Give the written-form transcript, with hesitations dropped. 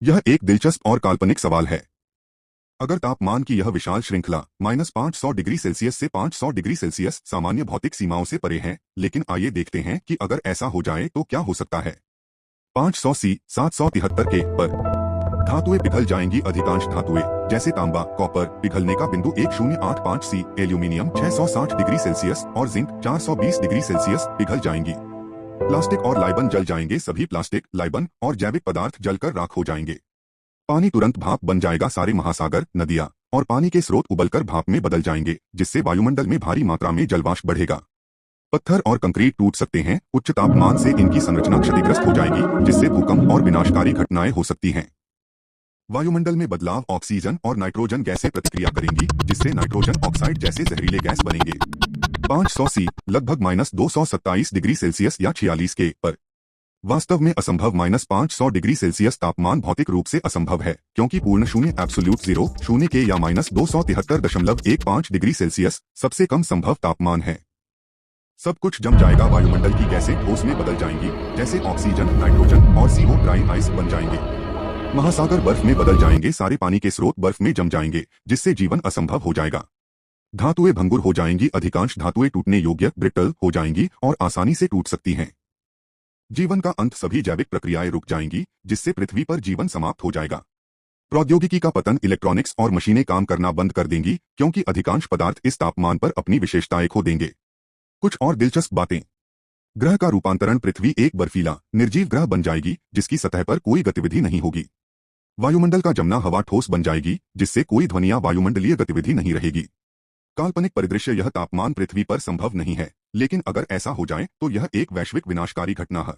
यह एक दिलचस्प और काल्पनिक सवाल है। अगर तापमान की यह विशाल श्रृंखला -500 डिग्री सेल्सियस से 500 डिग्री सेल्सियस सामान्य भौतिक सीमाओं से परे है, लेकिन आइए देखते हैं कि अगर ऐसा हो जाए तो क्या हो सकता है। 500 सी 773 के पर धातुएं पिघल जाएंगी। अधिकांश धातुएं जैसे तांबा, कॉपर पिघलने का बिंदु 1085 सी, एल्यूमिनियम 660 डिग्री सेल्सियस और जिंक 420 डिग्री सेल्सियस पिघल जाएंगी। प्लास्टिक और लाइबन जल जाएंगे। सभी प्लास्टिक, लाइबन और जैविक पदार्थ जलकर राख हो जाएंगे। पानी तुरंत भाप बन जाएगा। सारे महासागर, नदियां और पानी के स्रोत उबलकर भाप में बदल जाएंगे, जिससे वायुमंडल में भारी मात्रा में जलवाष्प बढ़ेगा। पत्थर और कंक्रीट टूट सकते हैं। उच्च तापमान से इनकी संरचना क्षतिग्रस्त हो जाएगी, जिससे भूकंप और विनाशकारी घटनाएं हो सकती हैं। वायुमंडल में बदलाव। ऑक्सीजन और नाइट्रोजन गैसें प्रतिक्रिया करेंगी, जिससे नाइट्रोजन ऑक्साइड जैसे जहरीले गैस बनेंगे। 500 सी लगभग -227 डिग्री सेल्सियस या 46 के पर वास्तव में असंभव। -500 डिग्री सेल्सियस तापमान भौतिक रूप से असंभव है, क्योंकि पूर्ण शून्य एब्सोल्यूट जीरो शून्य के या -273.15 डिग्री सेल्सियस सबसे कम संभव तापमान है। सब कुछ जम जाएगा। वायुमंडल की गैसें ठोस में बदल जाएंगी, जैसे ऑक्सीजन, नाइट्रोजन और CO ड्राई आइस बन जाएंगे। महासागर बर्फ में बदल जाएंगे। सारे पानी के स्रोत बर्फ में जम जाएंगे, जिससे जीवन असंभव हो जाएगा। धातुएं भंगुर हो जाएंगी। अधिकांश धातुएं टूटने योग्य, ब्रिटल हो जाएंगी और आसानी से टूट सकती हैं। जीवन का अंत। सभी जैविक प्रक्रियाएं रुक जाएंगी, जिससे पृथ्वी पर जीवन समाप्त हो जाएगा। प्रौद्योगिकी का पतन। इलेक्ट्रॉनिक्स और मशीनें काम करना बंद कर देंगी, क्योंकि अधिकांश पदार्थ इस तापमान पर अपनी विशेषताएं खो देंगे। कुछ और दिलचस्प बातें। ग्रह का रूपांतरण। पृथ्वी एक बर्फीला, निर्जीव ग्रह बन जाएगी, जिसकी सतह पर कोई गतिविधि नहीं होगी। वायुमंडल का जमना। हवा ठोस बन जाएगी, जिससे कोई ध्वनि या वायुमंडलीय गतिविधि नहीं रहेगी। काल्पनिक परिदृश्य। यह तापमान पृथ्वी पर संभव नहीं है, लेकिन अगर ऐसा हो जाए तो यह एक वैश्विक विनाशकारी घटना है।